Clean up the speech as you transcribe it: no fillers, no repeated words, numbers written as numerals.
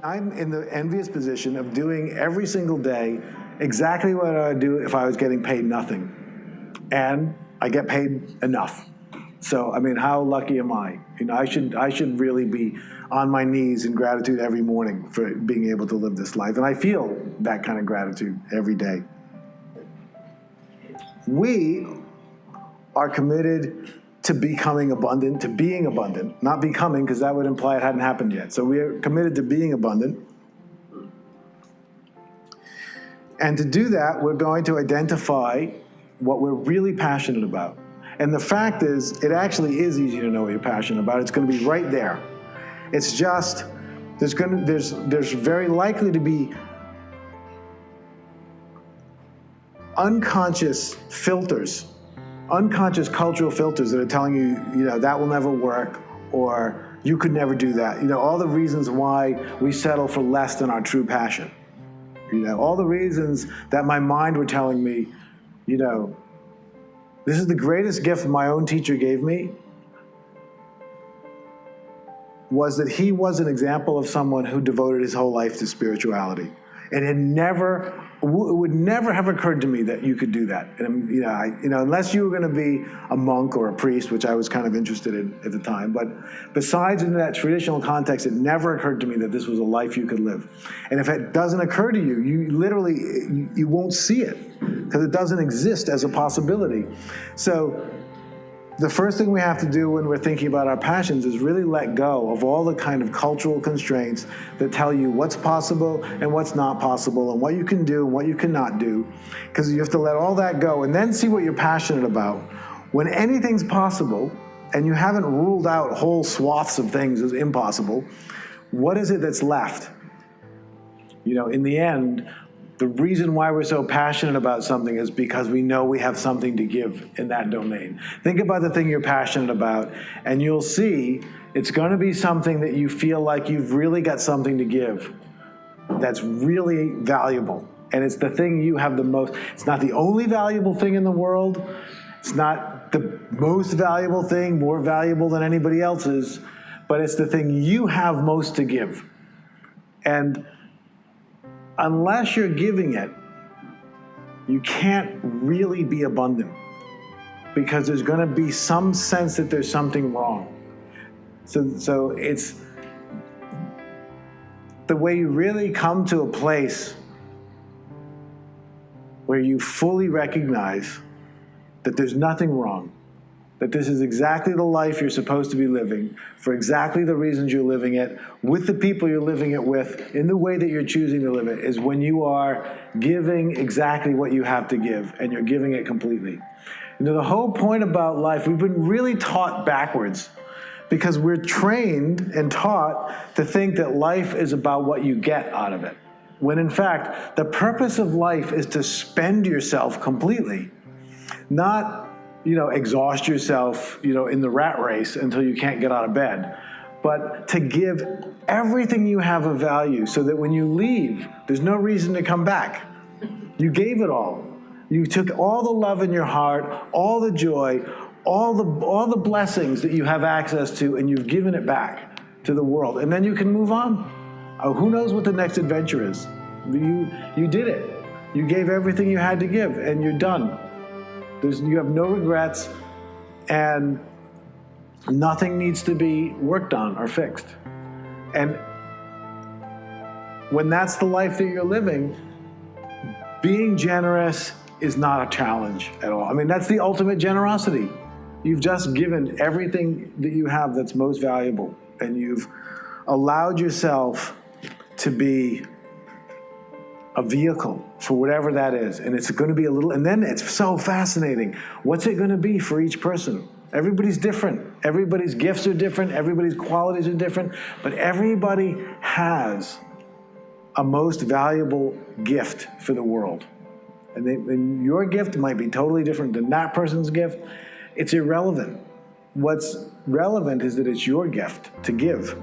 I'm in the envious position of doing every single day exactly what I would do if I was getting paid nothing. And I get paid enough. So, I mean, how lucky am I? You know, I should really be on my knees in gratitude every morning for being able to live this life. And I feel that kind of gratitude every day. We are committed to becoming abundant, to being abundant, not becoming, because that would imply it hadn't happened yet. So we are committed to being abundant. And to do that, we're going to identify what we're really passionate about. And the fact is, it actually is easy to know what you're passionate about. It's going to be right there. It's just, there's very likely to be unconscious filters, unconscious cultural filters that are telling you, you know, that will never work, or you could never do that. You know, all the reasons why we settle for less than our true passion. You know, all the reasons that my mind were telling me, you know, this is the greatest gift my own teacher gave me, was that he was an example of someone who devoted his whole life to spirituality. It would never have occurred to me that you could do that. And, you know, unless you were going to be a monk or a priest, which I was kind of interested in at the time. But besides in that traditional context, it never occurred to me that this was a life you could live. And if it doesn't occur to you, you won't see it, because it doesn't exist as a possibility. So the first thing we have to do when we're thinking about our passions is really let go of all the kind of cultural constraints that tell you what's possible and what's not possible, and what you can do and what you cannot do, because you have to let all that go and then see what you're passionate about. When anything's possible and you haven't ruled out whole swaths of things as impossible, what is it that's left? You know, in the end, the reason why we're so passionate about something is because we know we have something to give in that domain. Think about the thing you're passionate about, and you'll see it's going to be something that you feel like you've really got something to give that's really valuable. And it's the thing you have the most. It's not the only valuable thing in the world. It's not the most valuable thing, more valuable than anybody else's, but it's the thing you have most to give. And unless you're giving it, you can't really be abundant, because there's going to be some sense that there's something wrong. So it's the way you really come to a place where you fully recognize that there's nothing wrong, that this is exactly the life you're supposed to be living, for exactly the reasons you're living it, with the people you're living it with, in the way that you're choosing to live it, is when you are giving exactly what you have to give, and you're giving it completely. You know, the whole point about life, we've been really taught backwards, because we're trained and taught to think that life is about what you get out of it, when in fact, the purpose of life is to spend yourself completely, not, you know, exhaust yourself, you know, in the rat race until you can't get out of bed, but to give everything you have of value, so that when you leave, there's no reason to come back. You gave it all. You took all the love in your heart, all the joy, all the blessings that you have access to, and you've given it back to the world. And then you can move on. Who knows what the next adventure is? You did it. You gave everything you had to give, and you're done. You have no regrets, and nothing needs to be worked on or fixed. And when that's the life that you're living, being generous is not a challenge at all. I mean, that's the ultimate generosity. You've just given everything that you have that's most valuable, and you've allowed yourself to be a vehicle for whatever that is. And it's going to be a little, and then it's so fascinating. What's it going to be for each person? Everybody's different. Everybody's gifts are different. Everybody's qualities are different. But everybody has a most valuable gift for the world. And your gift might be totally different than that person's gift. It's irrelevant. What's relevant is that it's your gift to give.